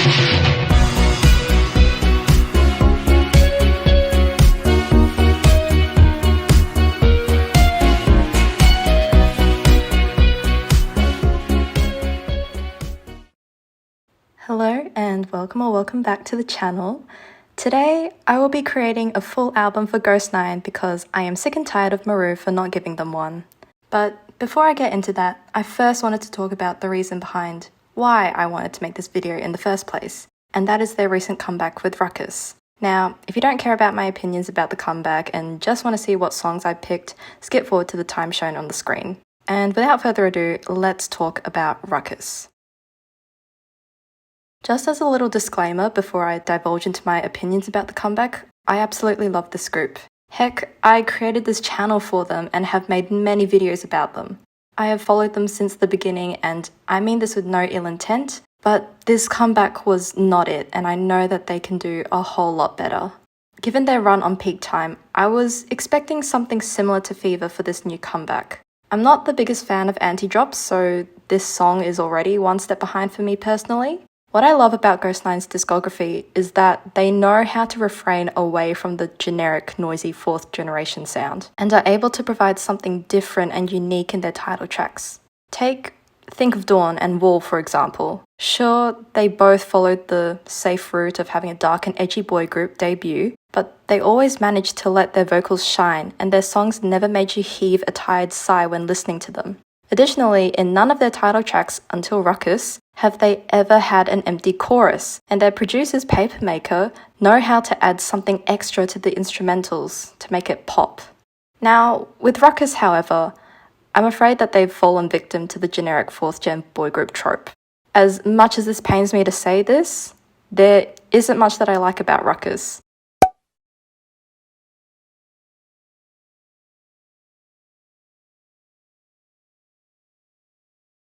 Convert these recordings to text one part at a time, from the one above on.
Hello and welcome back to the channel. Today I will be creating a full album for Ghost9 because I am sick and tired of Maroo for not giving them one. But before I get into that, I first wanted to talk about the reason behind why I wanted to make this video in the first place, and that is their recent comeback with Ruckus. Now, if you don't care about my opinions about the comeback and just want to see what songs I picked, skip forward to the time shown on the screen. And without further ado, let's talk about Ruckus. Just as a little disclaimer before I divulge into my opinions about the comeback, I absolutely love this group. Heck, I created this channel for them and have made many videos about them. I have followed them since the beginning, and I mean this with no ill intent, but this comeback was not it, and I know that they can do a whole lot better. Given their run on peak time, I was expecting something similar to Fever for this new comeback. I'm not the biggest fan of anti-drops, so this song is already one step behind for me personally. What I love about Ghost9's discography is that they know how to refrain away from the generic, noisy 4th generation sound, and are able to provide something different and unique in their title tracks. Take Think of Dawn and Wall, for example. Sure, they both followed the safe route of having a dark and edgy boy group debut, but they always managed to let their vocals shine, and their songs never made you heave a tired sigh when listening to them. Additionally, in none of their title tracks until Ruckus have they ever had an empty chorus, and their producers Papermaker know how to add something extra to the instrumentals to make it pop. Now, with Ruckus, however, I'm afraid that they've fallen victim to the generic 4th gen boy group trope. As much as this pains me to say this, there isn't much that I like about Ruckus.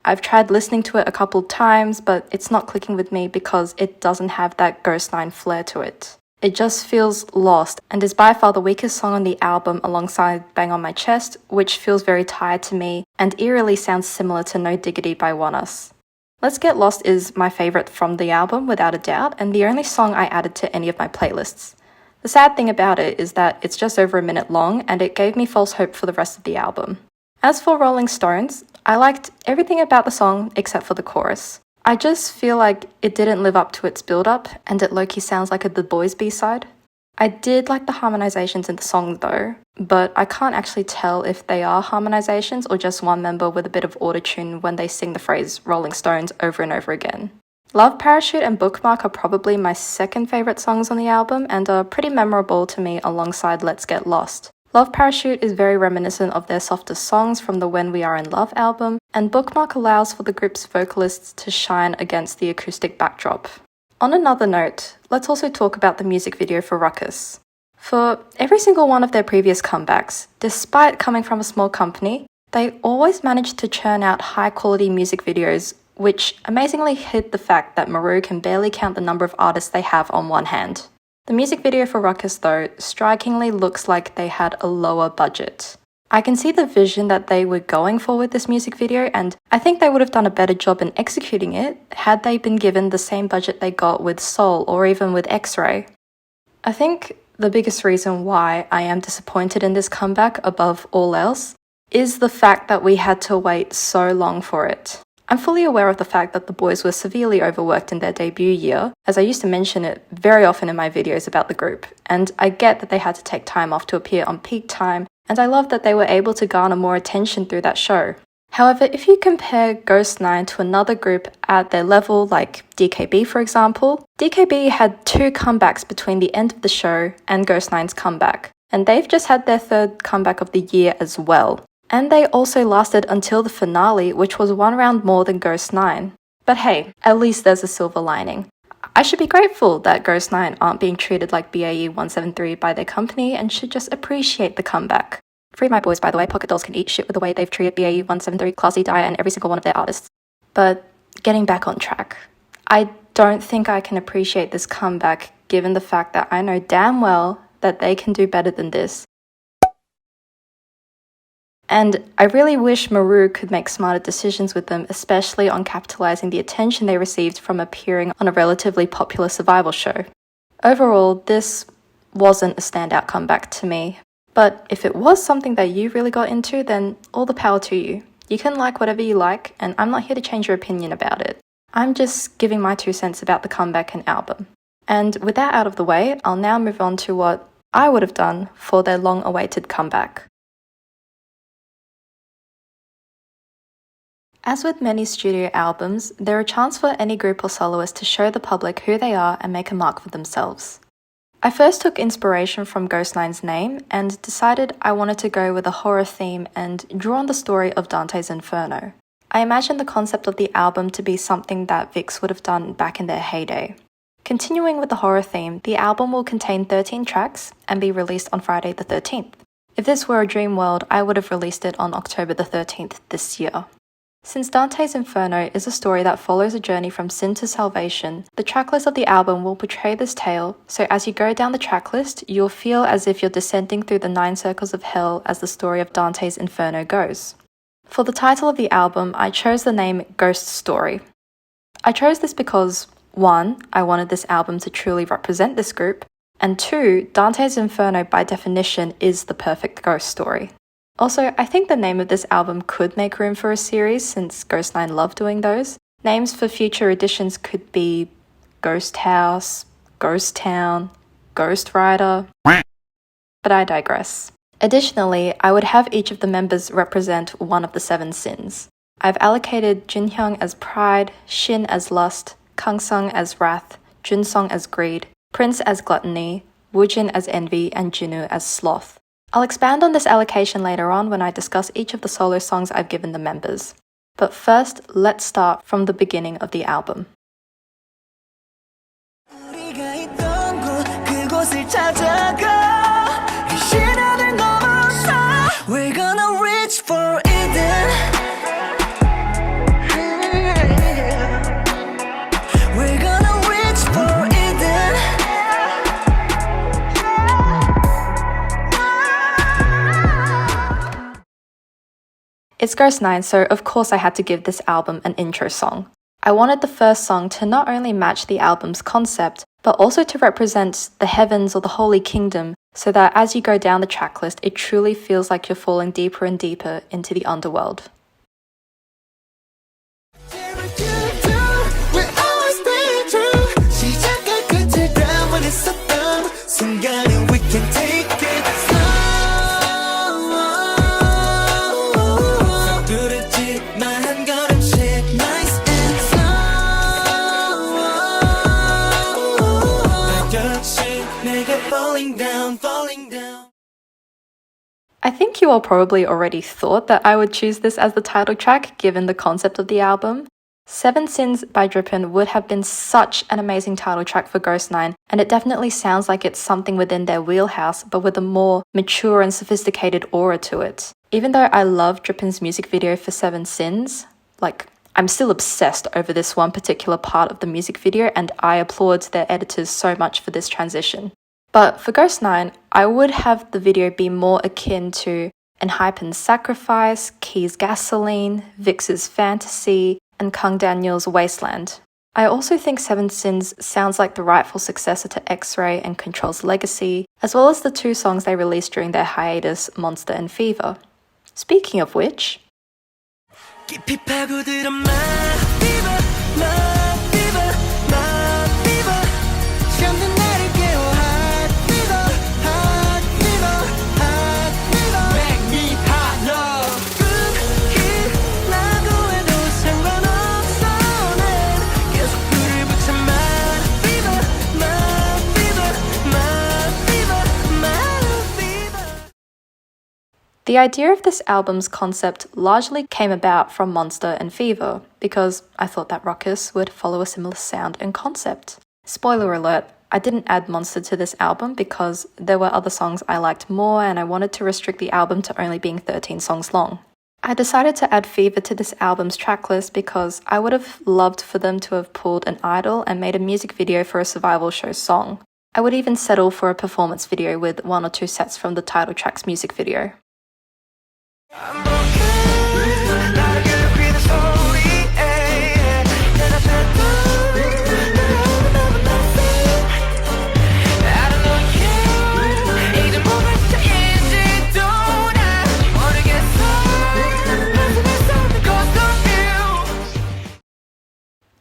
I've tried listening to it a couple times, but it's not clicking with me because it doesn't have that Ghost9 flair to it. It just feels lost and is by far the weakest song on the album alongside Bang on My Chest, which feels very tired to me and eerily sounds similar to No Diggity by Us. Let's Get Lost is my favourite from the album without a doubt, and the only song I added to any of my playlists. The sad thing about it is that it's just over a minute long and it gave me false hope for the rest of the album. As for Rolling Stones, I liked everything about the song except for the chorus. I just feel like it didn't live up to its build-up, and it low-key sounds like a The Boys B-side. I did like the harmonizations in the song though, but I can't actually tell if they are harmonizations or just one member with a bit of autotune when they sing the phrase Rolling Stones over and over again. Love Parachute and Bookmark are probably my second favourite songs on the album and are pretty memorable to me alongside Let's Get Lost. Love Parachute is very reminiscent of their softer songs from the When We Are in Love album, and Bookmark allows for the group's vocalists to shine against the acoustic backdrop. On another note, let's also talk about the music video for Ruckus. For every single one of their previous comebacks, despite coming from a small company, they always managed to churn out high-quality music videos, which amazingly hid the fact that Maroo can barely count the number of artists they have on one hand. The music video for Ruckus, though, strikingly looks like they had a lower budget. I can see the vision that they were going for with this music video, and I think they would have done a better job in executing it had they been given the same budget they got with Soul or even with X-Ray. I think the biggest reason why I am disappointed in this comeback above all else is the fact that we had to wait so long for it. I'm fully aware of the fact that the boys were severely overworked in their debut year, as I used to mention it very often in my videos about the group, and I get that they had to take time off to appear on peak time, and I love that they were able to garner more attention through that show. However, if you compare Ghost9 to another group at their level, like DKB for example, DKB had 2 comebacks between the end of the show and Ghost9's comeback, and they've just had their 3rd comeback of the year as well. And they also lasted until the finale, which was 1 round more than Ghost9. But hey, at least there's a silver lining. I should be grateful that Ghost9 aren't being treated like BAE 173 by their company and should just appreciate the comeback. Free my boys, by the way. Pocket Dolls can eat shit with the way they've treated BAE 173, Classy, Dia, and every single one of their artists. But getting back on track, I don't think I can appreciate this comeback given the fact that I know damn well that they can do better than this. And I really wish Maroo could make smarter decisions with them, especially on capitalizing the attention they received from appearing on a relatively popular survival show. Overall, this wasn't a standout comeback to me. But if it was something that you really got into, then all the power to you. You can like whatever you like, and I'm not here to change your opinion about it. I'm just giving my 2 cents about the comeback and album. And with that out of the way, I'll now move on to what I would have done for their long-awaited comeback. As with many studio albums, there are a chance for any group or soloist to show the public who they are and make a mark for themselves. I first took inspiration from ghost9's name and decided I wanted to go with a horror theme and draw on the story of Dante's Inferno. I imagined the concept of the album to be something that Vix would have done back in their heyday. Continuing with the horror theme, the album will contain 13 tracks and be released on Friday the 13th. If this were a dream world, I would have released it on October the 13th this year. Since Dante's Inferno is a story that follows a journey from sin to salvation, the tracklist of the album will portray this tale, so as you go down the tracklist, you'll feel as if you're descending through the 9 circles of hell as the story of Dante's Inferno goes. For the title of the album, I chose the name Ghost Story. I chose this because 1. I wanted this album to truly represent this group, and 2. Dante's Inferno by definition is the perfect ghost story. Also, I think the name of this album could make room for a series since ghost9 love doing those. Names for future editions could be Ghost House, Ghost Town, Ghost Rider, but I digress. Additionally, I would have each of the members represent one of the 7 sins. I've allocated Junhyung as pride, Shin as lust, Kangsung as wrath, Junsong as greed, Prince as gluttony, Woojin as envy, and Jinu as sloth. I'll expand on this allocation later on when I discuss each of the solo songs I've given the members. But first, let's start from the beginning of the album. We're gonna reach for Eden. We're gonna reach for Eden. It's ghost9, so of course I had to give this album an intro song. I wanted the first song to not only match the album's concept, but also to represent the heavens or the holy kingdom, so that as you go down the tracklist, it truly feels like you're falling deeper and deeper into the underworld. I think you all probably already thought that I would choose this as the title track given the concept of the album. 7 Sins by Drippin would have been such an amazing title track for ghost9, and it definitely sounds like it's something within their wheelhouse but with a more mature and sophisticated aura to it. Even though I love Drippin's music video for 7 Sins, I'm still obsessed over this one particular part of the music video, and I applaud their editors so much for this transition. But for ghost9, I would have the video be more akin to Enhypen's Sacrifice, Key's Gasoline, Vix's Fantasy, and Kang Daniel's Wasteland. I also think 7 Sins sounds like the rightful successor to X-Ray and Control's Legacy, as well as the 2 songs they released during their hiatus, Monster and Fever. Speaking of which, the idea of this album's concept largely came about from Monster and Fever, because I thought that Ruckus would follow a similar sound and concept. Spoiler alert, I didn't add Monster to this album because there were other songs I liked more and I wanted to restrict the album to only being 13 songs long. I decided to add Fever to this album's tracklist because I would have loved for them to have pulled an Idol and made a music video for a survival show song. I would even settle for a performance video with 1 or 2 sets from the title track's music video.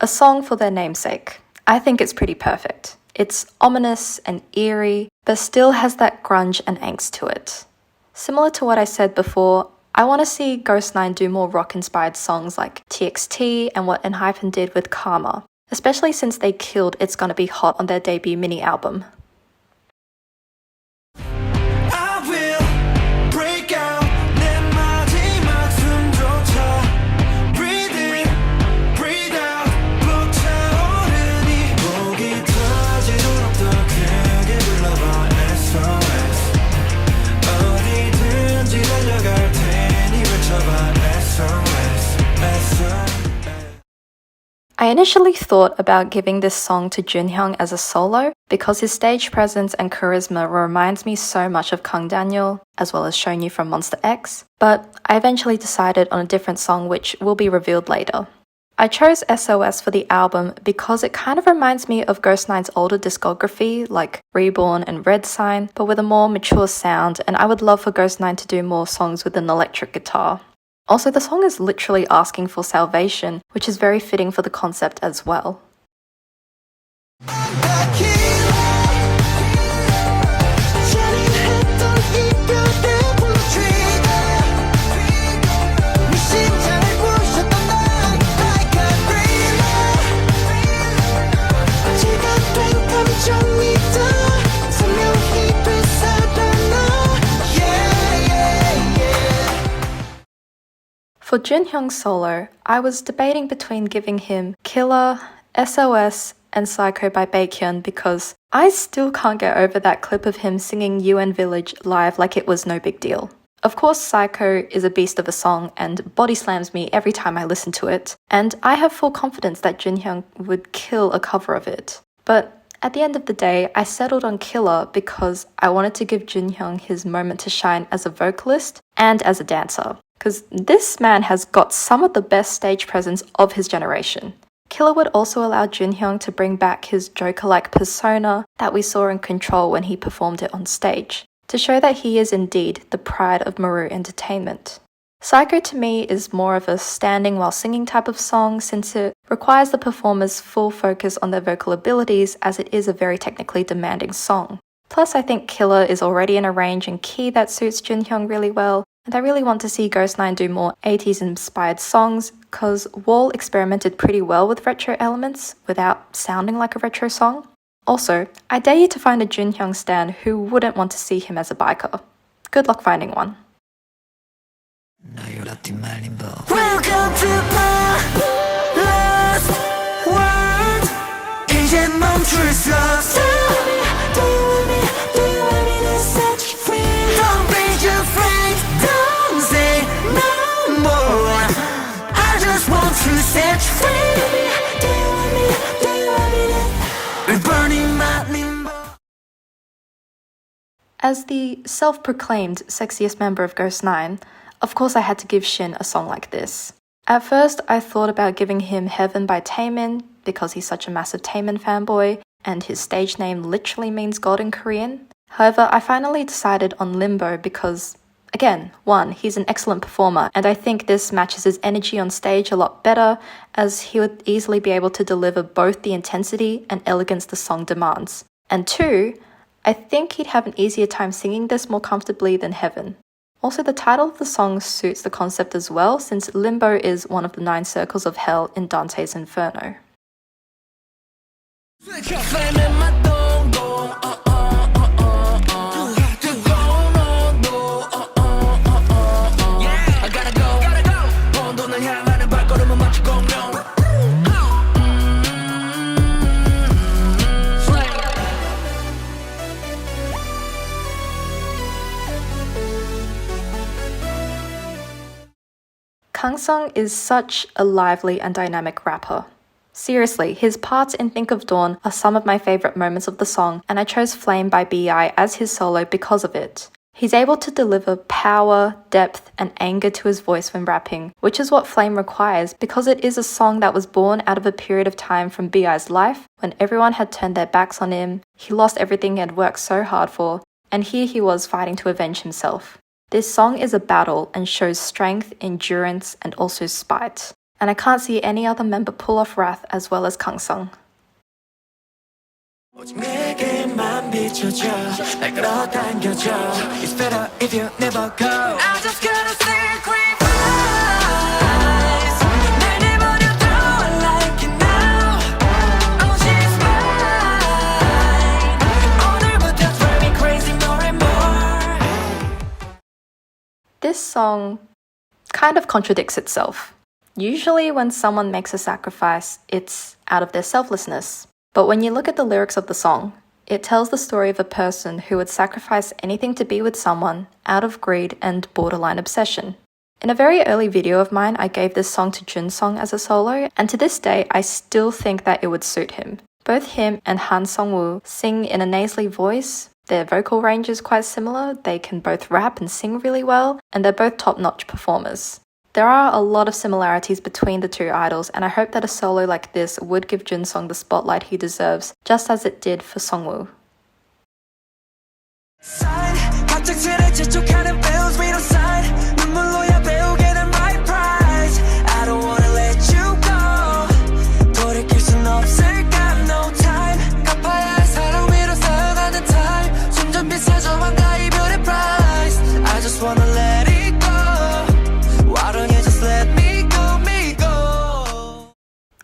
A song for their namesake. I think it's pretty perfect. It's ominous and eerie, but still has that grunge and angst to it. Similar to what I said before, I want to see ghost9 do more rock-inspired songs like TXT and what Enhypen did with Karma, especially since they killed It's Gonna Be Hot on their debut mini-album. I initially thought about giving this song to Junhyung as a solo because his stage presence and charisma reminds me so much of Kang Daniel, as well as Shonyu from Monster X, but I eventually decided on a different song which will be revealed later. I chose SOS for the album because it kind of reminds me of ghost9's older discography like Reborn and Red Sign, but with a more mature sound, and I would love for ghost9 to do more songs with an electric guitar. Also, the song is literally asking for salvation, which is very fitting for the concept as well. For Junhyung's solo, I was debating between giving him Killer, SOS, and Psycho by Baekhyun because I still can't get over that clip of him singing UN Village live like it was no big deal. Of course, Psycho is a beast of a song and body slams me every time I listen to it, and I have full confidence that Junhyung would kill a cover of it. But at the end of the day, I settled on Killer because I wanted to give Junhyung his moment to shine as a vocalist and as a dancer. Because this man has got some of the best stage presence of his generation. Killer would also allow Junhyung to bring back his Joker-like persona that we saw in Control when he performed it on stage, to show that he is indeed the pride of Maroo Entertainment. Psycho to me is more of a standing while singing type of song since it requires the performer's full focus on their vocal abilities as it is a very technically demanding song. Plus, I think Killer is already in a range and key that suits Junhyung really well, and I really want to see ghost9 do more 80s inspired songs because Wall experimented pretty well with retro elements without sounding like a retro song. Also, I dare you to find a Junhyung stan who wouldn't want to see him as a biker. Good luck finding one. Welcome to my last world. 이제 멈출 수 없어. Do you want me? Do you want me to set you free? Don't be afraid. Don't say no more. I just want to set you free. Do you want me? Do you want me to? We're burning my limbo. As the self-proclaimed sexiest member of ghost9, of course I had to give Shin a song like this. At first, I thought about giving him Heaven by Taemin because he's such a massive Taemin fanboy and his stage name literally means God in Korean. However, I finally decided on Limbo because, again, one, he's an excellent performer and I think this matches his energy on stage a lot better as he would easily be able to deliver both the intensity and elegance the song demands. And two, I think he'd have an easier time singing this more comfortably than Heaven. Also, the title of the song suits the concept as well, since Limbo is one of the 9 circles of hell in Dante's Inferno. Kang Sung is such a lively and dynamic rapper. Seriously, his parts in Think of Dawn are some of my favorite moments of the song, and I chose Flame by B.I as his solo because of it. He's able to deliver power, depth, and anger to his voice when rapping, which is what Flame requires because it is a song that was born out of a period of time from B.I.'s life when everyone had turned their backs on him, he lost everything he had worked so hard for, and here he was fighting to avenge himself. This song is a battle and shows strength, endurance, and also spite. And I can't see any other member pull off wrath as well as Kang-sung. 오직 내게만 비춰줘 날 끌어당겨줘 It's better if you never go I just gotta sacrifice 날 내버려둬 I like it now Oh she's mine 오늘부터 drive me crazy more and more This song kind of contradicts itself. Usually when someone makes a sacrifice, it's out of their selflessness. But when you look at the lyrics of the song, it tells the story of a person who would sacrifice anything to be with someone out of greed and borderline obsession. In a very early video of mine, I gave this song to Junsong as a solo, and to this day, I still think that it would suit him. Both him and Han Sung-woo sing in a nasally voice, their vocal range is quite similar, they can both rap and sing really well, and they're both top-notch performers. There are a lot of similarities between the two idols, and I hope that a solo like this would give Junsong the spotlight he deserves, just as it did for Sungwoo.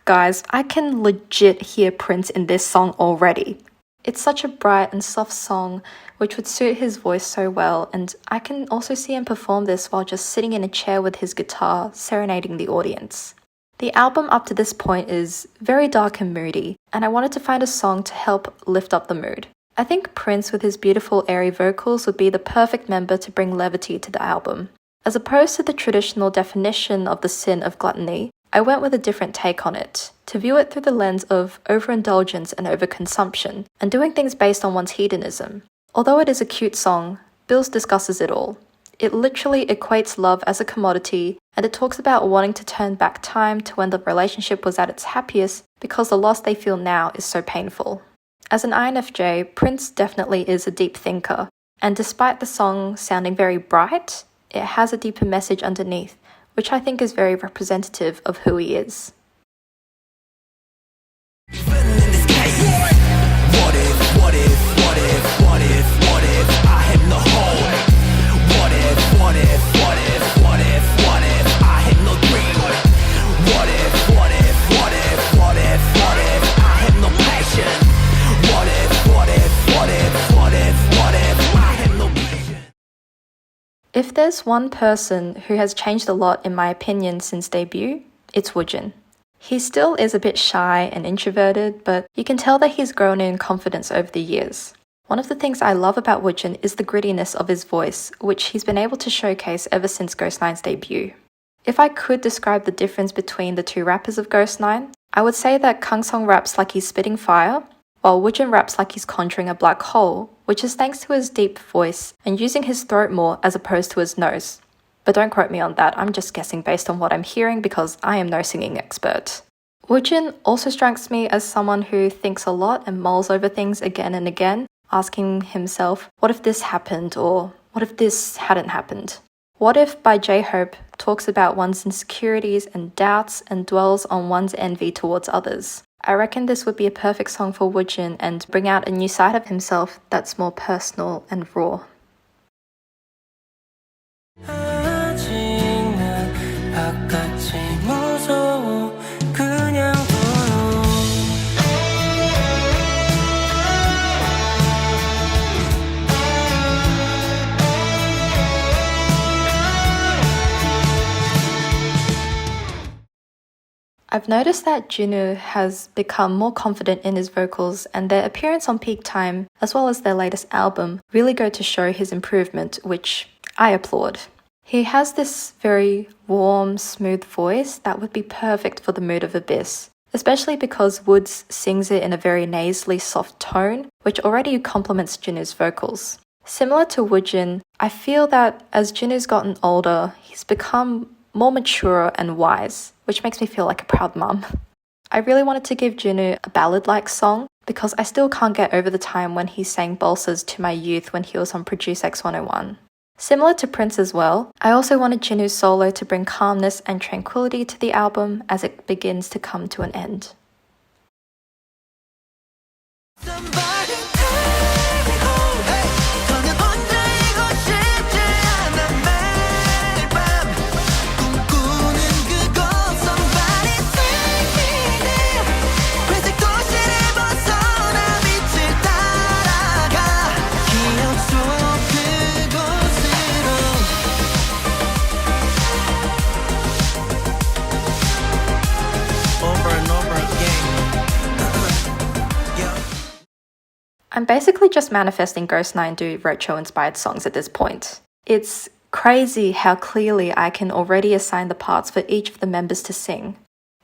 Guys, I can legit hear Prince in this song already. It's such a bright and soft song which would suit his voice so well, and I can also see him perform this while just sitting in a chair with his guitar, serenading the audience. The album up to this point is very dark and moody, and I wanted to find a song to help lift up the mood. I think Prince with his beautiful airy vocals would be the perfect member to bring levity to the album. As opposed to the traditional definition of the sin of gluttony, I went with a different take on it, to view it through the lens of overindulgence and overconsumption, and doing things based on one's hedonism. Although it is a cute song, Bills discusses it all. It literally equates love as a commodity, and it talks about wanting to turn back time to when the relationship was at its happiest because the loss they feel now is so painful. As an INFJ, Prince definitely is a deep thinker, and despite the song sounding very bright, it has a deeper message underneath, which I think is very representative of who he is. If there's one person who has changed a lot in my opinion since debut, it's Woojin. He still is a bit shy and introverted, but you can tell that he's grown in confidence over the years. One of the things I love about Woojin is the grittiness of his voice, which he's been able to showcase ever since ghost9's debut. If I could describe the difference between the two rappers of ghost9, I would say that Kang-sung raps like he's spitting fire, while Woojin raps like he's conjuring a black hole, which is thanks to his deep voice and using his throat more as opposed to his nose. But don't quote me on that, I'm just guessing based on what I'm hearing because I am no singing expert. Woojin also strikes me as someone who thinks a lot and mulls over things again and again, asking himself, what if this happened, or what if this hadn't happened? What If by J-Hope talks about one's insecurities and doubts and dwells on one's envy towards others. I reckon this would be a perfect song for Woojin and bring out a new side of himself that's more personal and raw. I've noticed that Jinwoo has become more confident in his vocals, and their appearance on Peak Time, as well as their latest album, really go to show his improvement, which I applaud. He has this very warm, smooth voice that would be perfect for the mood of Abyss, especially because Woods sings it in a very nasally soft tone, which already complements Jinwoo's vocals. Similar to Woojin, I feel that as Jinu's gotten older, he's become more mature and wise, which makes me feel like a proud mum. I really wanted to give Jinu a ballad-like song because I still can't get over the time when he sang Bolsas to my youth when he was on Produce X101. Similar to Prince as well, I also wanted Jinu's solo to bring calmness and tranquility to the album as it begins to come to an end. Somebody take me home. 더는 혼자이고 싶지 않아 매일 밤 꿈꾸는 그곳. Somebody take me there. 회색 도시를 벗어나 빛을 따라가 기억 속 그곳으로. Over and over again. I'm basically just manifesting ghost9 do retro-inspired songs at this point. It's crazy how clearly I can already assign the parts for each of the members to sing.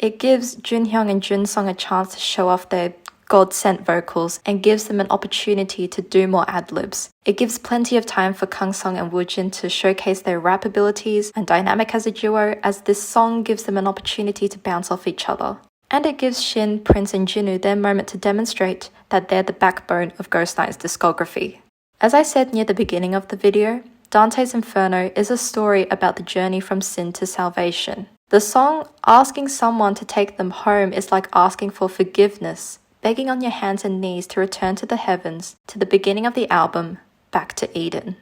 It gives Junhyung and Junsung a chance to show off their God-sent vocals and gives them an opportunity to do more ad-libs. It gives plenty of time for Kang-sung and Woojin to showcase their rap abilities and dynamic as a duo, as this song gives them an opportunity to bounce off each other. And it gives Shin, Prince and Jinu their moment to demonstrate that they're the backbone of ghost9's discography. As I said near the beginning of the video, Dante's Inferno is a story about the journey from sin to salvation. The song asking someone to take them home is like asking for forgiveness, begging on your hands and knees to return to the heavens, to the beginning of the album, back to Eden.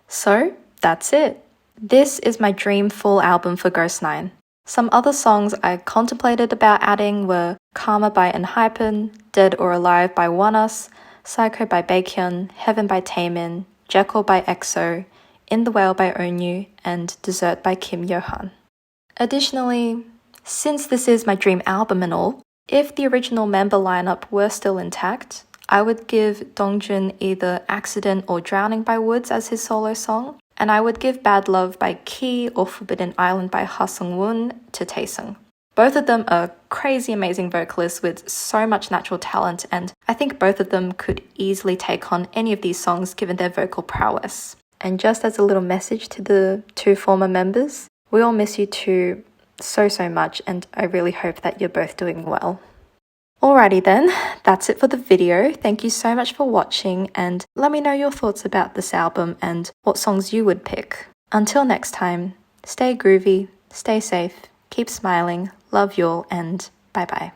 So, that's it. This is my dream full album for ghost9. Some other songs I contemplated about adding were Karma by Enhypen, Dead or Alive by ONEUS, Psycho by Baekhyun, Heaven by Taemin, Jekyll by EXO, In the Whale by Onyu, and Dessert by Kim Yohan. Additionally, since this is my dream album and all, if the original member lineup were still intact, I would give Dongjun either Accident or Drowning by Woods as his solo song, and I would give Bad Love by Key or Forbidden Island by Ha Sung-woon to Taesung. Both of them are crazy amazing vocalists with so much natural talent, and I think both of them could easily take on any of these songs given their vocal prowess. And just as a little message to the two former members, we all miss you two so much, and I really hope that you're both doing well. Alrighty then, that's it for the video. Thank you so much for watching, and let me know your thoughts about this album and what songs you would pick. Until next time, stay groovy, stay safe, keep smiling, love y'all, and bye bye.